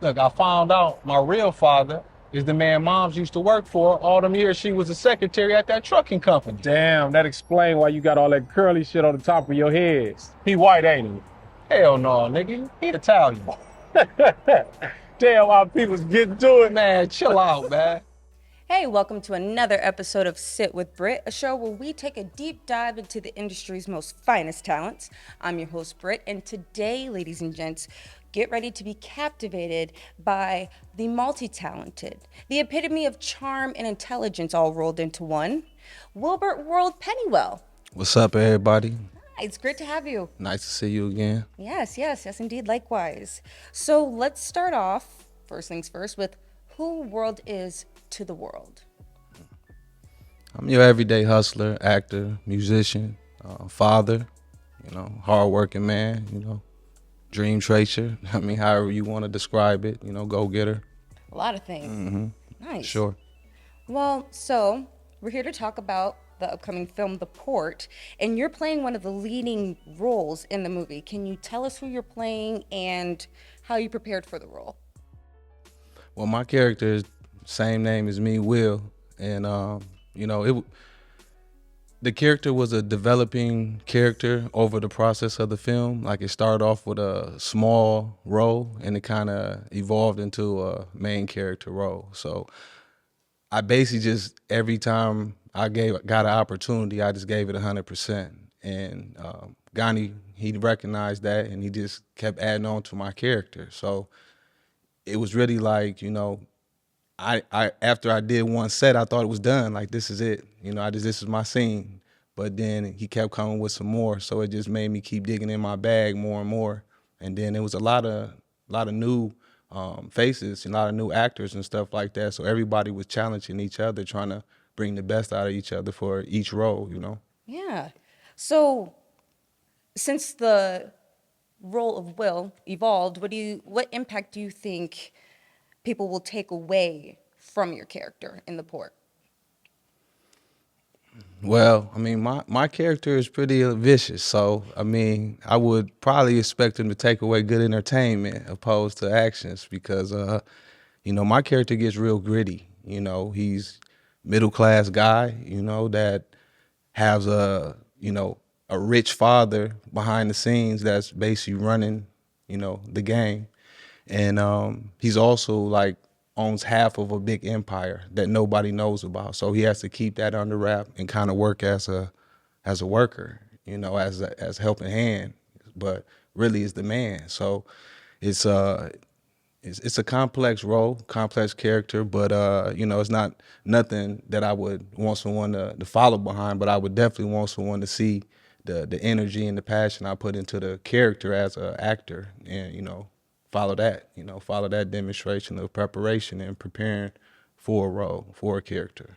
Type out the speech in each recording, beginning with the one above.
Look, I found out my real father is the man Moms used to work for all them years she was a secretary at that trucking company. Damn, that explains why you got all that curly shit on the top of your head. He white, ain't he? Hell no, nigga. He Italian. Damn, our people's getting to it. Man, chill out, man. Hey, welcome to another episode of Sit with Britt, a show where we take a deep dive into the industry's most finest talents. I'm your host, Britt, and today, ladies and gents, get ready to be captivated by the multi-talented, the epitome of charm and intelligence all rolled into one, Wilbert World Pennywell. What's up, everybody? Hi, it's great to have you. Nice to see you again. Yes, indeed, likewise. So let's start off, first things first, with who World is to the world. I'm your everyday hustler, actor, musician, father, hardworking man, dream chaser. I mean, however you want to describe it, go-getter. A lot of things. Mm-hmm. Nice. Sure. Well, so we're here to talk about the upcoming film, The Port, and you're playing one of the leading roles in the movie. Can you tell us who you're playing and how you prepared for the role? Well, my character is same name as me, Will, and the character was a developing character over the process of the film. Like, it started off with a small role and it kind of evolved into a main character role. So I basically just, every time I got an opportunity, I just gave it 100%. And Ghani, he recognized that and he just kept adding on to my character. So it was really like, I after I did one set, I thought it was done. Like, this is it. This is my scene. But then he kept coming with some more, so it just made me keep digging in my bag more and more. And then there was a lot of new faces and a lot of new actors and stuff like that. So everybody was challenging each other, trying to bring the best out of each other for each role. Yeah. So since the role of Will evolved, what impact do you think people will take away from your character in The Port? Well, I mean, my character is pretty vicious, so I mean, I would probably expect him to take away good entertainment opposed to actions because, my character gets real gritty. He's middle class guy, that has a rich father behind the scenes that's basically running, the game, and he's also like owns half of a big empire that nobody knows about. So he has to keep that under wrap and kind of work as a worker, as helping hand, but really is the man. So it's it's a complex role, complex character, but it's not nothing that I would want someone to follow behind, but I would definitely want someone to see the energy and the passion I put into the character as an actor, and follow that demonstration of preparation and preparing for a role, for a character.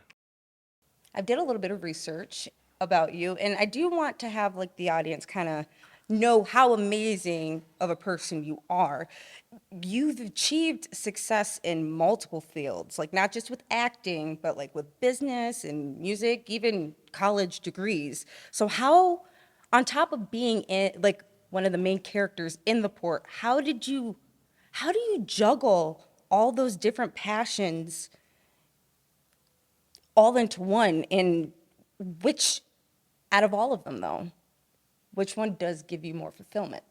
I did a little bit of research about you, and I do want to have like the audience kind of know how amazing of a person you are. You've achieved success in multiple fields, like not just with acting, but like with business and music, even college degrees. So how, on top of being in like one of the main characters in The Port, how do you juggle all those different passions all into one? And which, out of all of them though, which one does give you more fulfillment?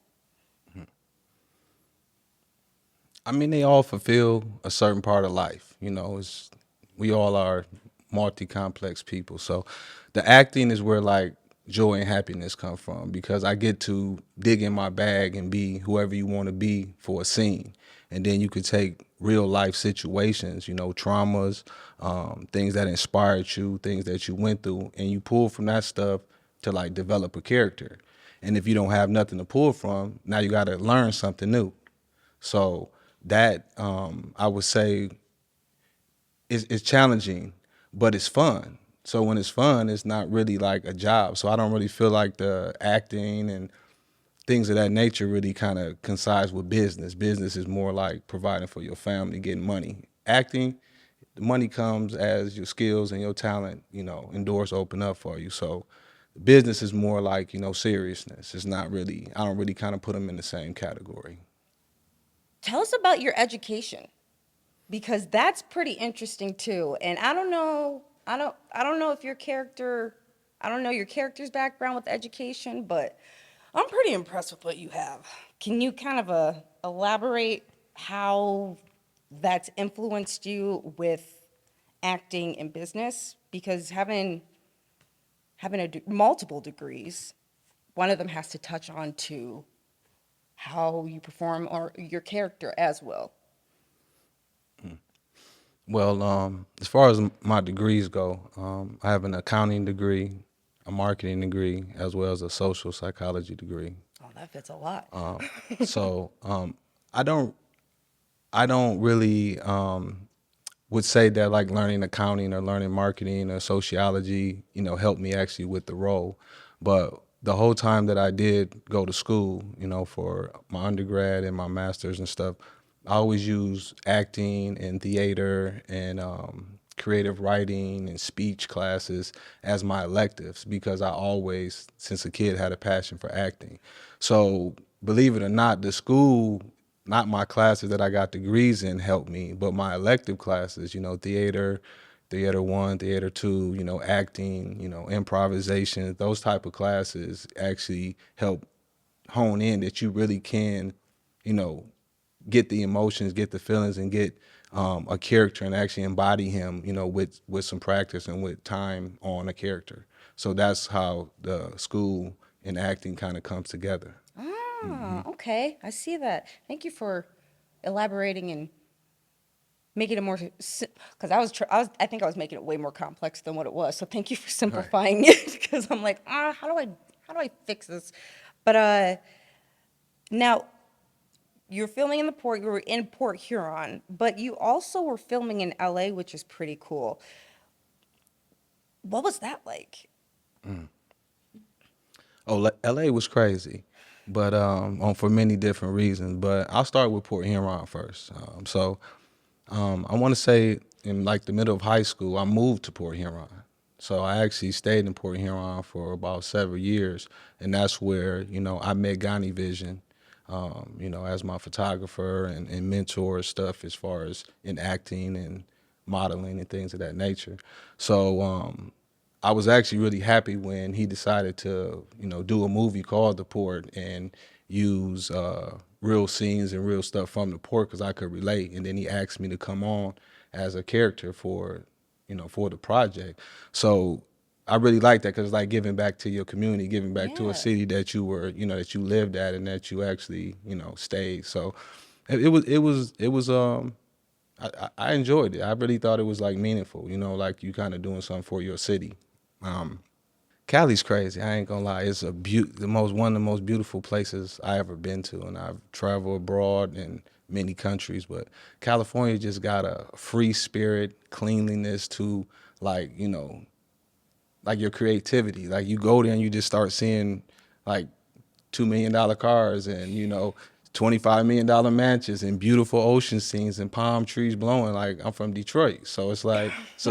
I mean, they all fulfill a certain part of life. We all are multi-complex people. So the acting is where like joy and happiness come from because I get to dig in my bag and be whoever you want to be for a scene. And then you could take real life situations, traumas, things that inspired you, things that you went through, and you pull from that stuff to like develop a character. And if you don't have nothing to pull from, now you got to learn something new. So that I would say is challenging, but it's fun. So when it's fun, it's not really like a job. So I don't really feel like the acting and things of that nature really kind of coincides with business. Business is more like providing for your family, getting money. Acting, the money comes as your skills and your talent, and doors open up for you. So business is more like, seriousness. It's not really, I don't really kind of put them in the same category. Tell us about your education, because that's pretty interesting too. And I don't know if your character, I don't know your character's background with education, but I'm pretty impressed with what you have. Can you kind of elaborate how that's influenced you with acting and business? Because having multiple degrees, one of them has to touch on to how you perform or your character as well. Well, as far as my degrees go, I have an accounting degree, a marketing degree, as well as a social psychology degree. Oh, that fits a lot. So I don't I don't really would say that like learning accounting or learning marketing or sociology, helped me actually with the role. But the whole time that I did go to school, for my undergrad and my master's and stuff, I always use acting and theater and creative writing and speech classes as my electives because I always, since a kid, had a passion for acting. So believe it or not, the school, not my classes that I got degrees in helped me, but my elective classes, theater, theater one, theater two, acting, improvisation, those type of classes actually help hone in that you really can, you know, get the emotions, get the feelings, and get a character and actually embody him, with some practice and with time on a character. So that's how the school and acting kind of comes together. Ah, okay. I see that. Thank you for elaborating and making it more, because I think I was making it way more complex than what it was. So thank you for Right. simplifying it, because I'm like, how do I fix this? But now you're filming in you were in Port Huron, but you also were filming in LA, which is pretty cool. What was that like? Oh, LA was crazy, but for many different reasons. But I'll start with Port Huron first. I want to say in like the middle of high school, I moved to Port Huron. So I actually stayed in Port Huron for about several years, and that's where I met Ghani Vision, as my photographer and mentor and stuff as far as in acting and modeling and things of that nature. So I was actually really happy when he decided to, do a movie called The Port and use real scenes and real stuff from the port because I could relate. And then he asked me to come on as a character for, for the project. So I really like that because it's like giving back to your community, giving back to a Yeah. city that you were, that you lived at and that you actually, stayed. So it was I enjoyed it. I really thought it was like meaningful, like you kind of doing something for your city. Cali's crazy. I ain't gonna lie. It's one of the most beautiful places I ever been to, and I've traveled abroad in many countries. But California just got a free spirit, cleanliness to like like your creativity. Like you go there and you just start seeing like $2 million cars and $25 million mansions and beautiful ocean scenes and palm trees blowing. Like I'm from Detroit, so it's like it's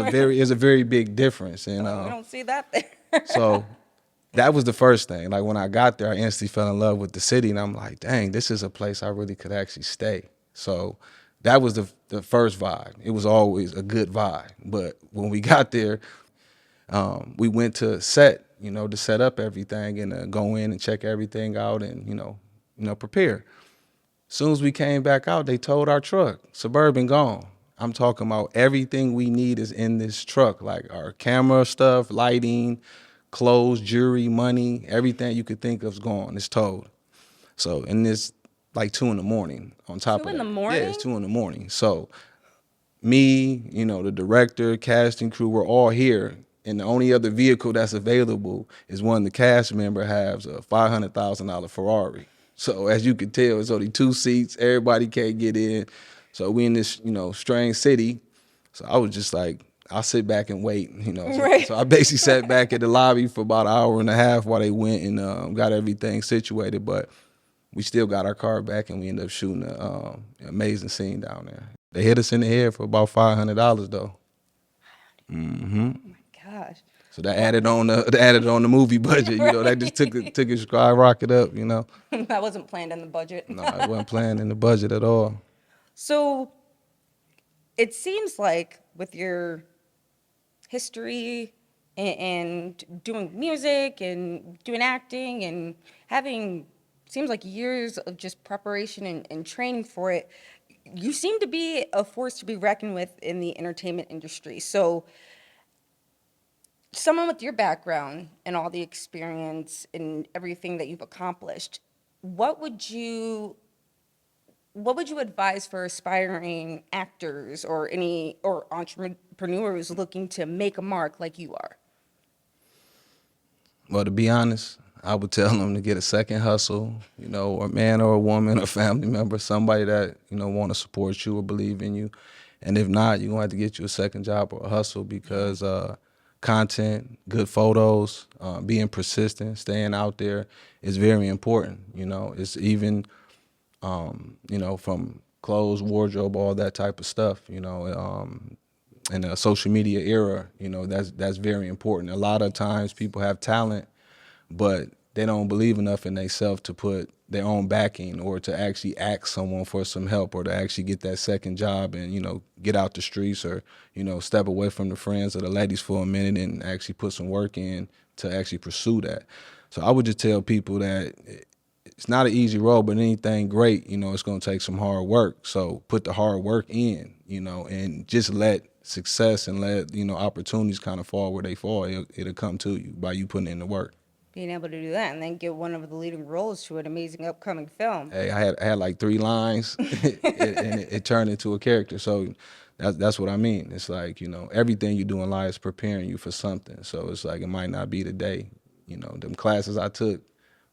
a very big difference. And Oh, we don't see that there. so that was the first thing. Like when I got there, I instantly fell in love with the city, and I'm like, dang, this is a place I really could actually stay. So that was the first vibe. It was always a good vibe. But when we got there, we went to set, to set up everything and go in and check everything out and prepare. Soon as we came back out, they towed our truck. Suburban gone. I'm talking about everything we need is in this truck, like our camera stuff, lighting, clothes, jewelry, money, everything you could think of's gone. It's towed. So, and it's like 2 in the morning on top Two of in the that. Yeah, it's morning? 2 in the morning. So me, the director, casting crew, we're all here. And the only other vehicle that's available is one the cast member has a $500,000 Ferrari. So as you can tell, it's only 2 seats. Everybody can't get in. So we in this, strange city. So I was just like, I'll sit back and wait, So, Right. so I basically sat back at the lobby for about an hour and a half while they went and got everything situated. But we still got our car back and we ended up shooting an amazing scene down there. They hit us in the head for about $500 though. Gosh. So that added on the movie budget. You know, that just took it skyrocket up. You know, That wasn't planned in the budget. no, it wasn't playing in the budget at all. So it seems like with your history and doing music and doing acting and having seems like years of just preparation and training for it, you seem to be a force to be reckoned with in the entertainment industry. So someone with your background and all the experience and everything that you've accomplished, what would you what would you advise for aspiring actors or any or entrepreneurs looking to make a mark like you are? Well, to be honest, I would tell them to get a second hustle, you know, or a man or a woman or family member, somebody that, you know, want to support you or believe in you. And if not, you're going to have to get you a second job or a hustle because content, good photos, being persistent, staying out there is very important. You know, it's even, you know, from clothes, wardrobe, all that type of stuff, you know, in a social media era, you know, that's very important. A lot of times people have talent, but they don't believe enough in themselves to put their own backing or to actually ask someone for some help or to actually get that second job and, you know, get out the streets or, you know, step away from the friends or the ladies for a minute and actually put some work in to actually pursue that. So I would just tell people that it's not an easy road, but anything great, you know, it's going to take some hard work. So put the hard work in, you know, and just let success and let, you know, opportunities kind of fall where they fall. It'll come to you by you putting in the work. Being able to do that and then get one of the leading roles to an amazing upcoming film. Hey, I had like 3 lines, and it turned into a character. So that's what I mean. It's like, you know, everything you do in life is preparing you for something. So it's like it might not be today. You know, them classes I took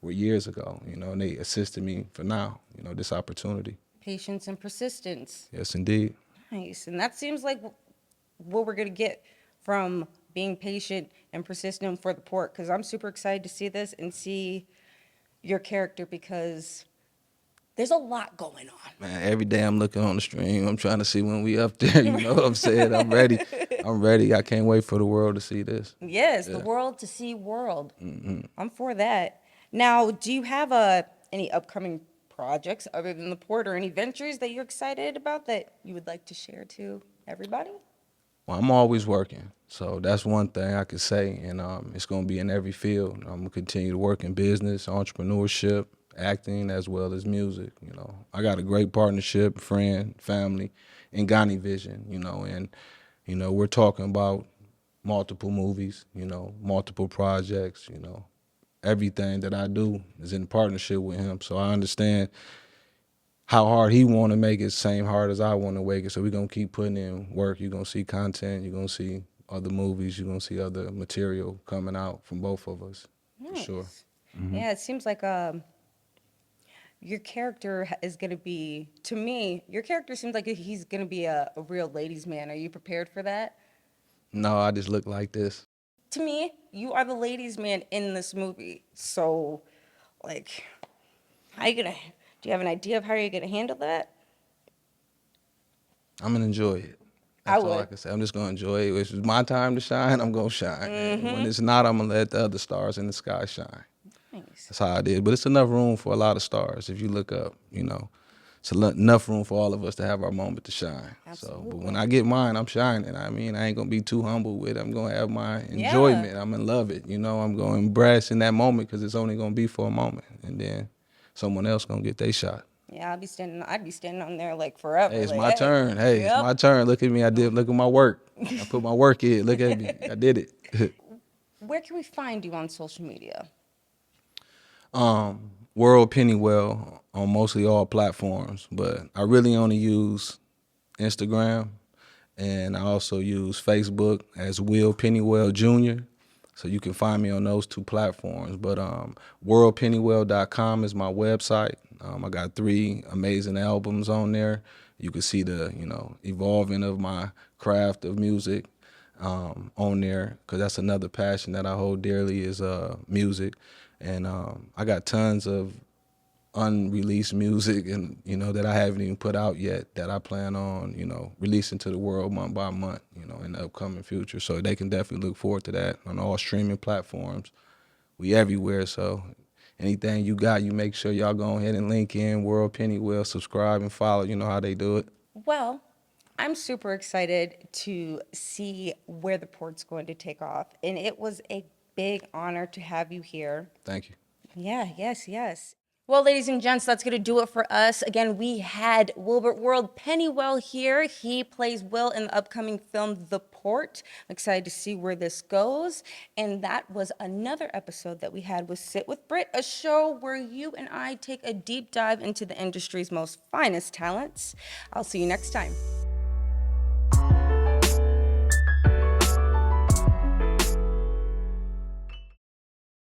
were years ago. You know, and they assisted me for now. You know, this opportunity. Patience and persistence. Yes, indeed. Nice. And that seems like what we're going to get from being patient and persistent for the port, because I'm super excited to see this and see your character because there's a lot going on. Man, every day I'm looking on the stream. I'm trying to see when we up there. You know what I'm saying? I'm ready. I'm ready. I can't wait for the world to see this. Yes, Yeah. the world to see world. I'm for that. Now, do you have any upcoming projects other than the port or any ventures that you're excited about that you would like to share to everybody? Well, I'm always working, so that's one thing I could say, and it's gonna be in every field. I'm gonna continue to work in business, entrepreneurship, acting, as well as music. You know, I got a great partnership, friend, family, in Ghani Vision. You know, and you know we're talking about multiple movies. You know, multiple projects. You know, everything that I do is in partnership with him, so I understand how hard he want to make it, same hard as I want to make it. So we're going to keep putting in work. You're going to see content. You're going to see other movies. You're going to see other material coming out from both of us, for sure. Yeah, it seems like your character is going to be, to me, your character seems like he's going to be a real ladies' man. Are you prepared for that? No, I just look like this. To me, you are the ladies' man in this movie. So, like, how you gonna? Do you have an idea of how you're gonna handle that? I'm going to enjoy it. I That's all I would. can say. I'm just going to enjoy it. If it's my time to shine, I'm going to shine. And when it's not, I'm going to let the other stars in the sky shine. Nice. That's how I did. But it's enough room for a lot of stars. If you look up, you know, it's enough room for all of us to have our moment to shine. So, but when I get mine, I'm shining. I mean, I ain't gonna be too humble with it. I'm gonna have my enjoyment. I'm gonna love it. You know, I'm gonna embrace in that moment because it's only gonna be for a moment, and then someone else gonna get their shot. Yeah, I'd be standing on there like forever. Hey, it's like, my turn. Hey, it's yep. my turn. Look at me. Look at my work. I put my work in. Look at me. I did it. Where can we find you on social media? World Pennywell on mostly all platforms, but I really only use Instagram, and I also use Facebook as Will Pennywell Jr. So you can find me on those 2 platforms. But worldpennywell.com is my website. I got 3 amazing albums on there. You can see the, you know, evolving of my craft of music on there, because that's another passion that I hold dearly is music. And I got tons of unreleased music and, you know, that I haven't even put out yet that I plan on, you know, releasing to the world month by month, you know, in the upcoming future. So they can definitely look forward to that on all streaming platforms. We everywhere, so anything you got, you make sure y'all go ahead and link in World Pennywell, subscribe and follow. You know how they do it. Well, I'm super excited to see where the port's going to take off. And it was a big honor to have you here. Thank you. Yeah, yes, yes. Well, ladies and gents, that's going to do it for us. Again, we had Wilbert World Pennywell here. He plays Will in the upcoming film The Port. I'm excited to see where this goes. And that was another episode that we had with Sit with Britt, a show where you and I take a deep dive into the industry's most finest talents. I'll see you next time.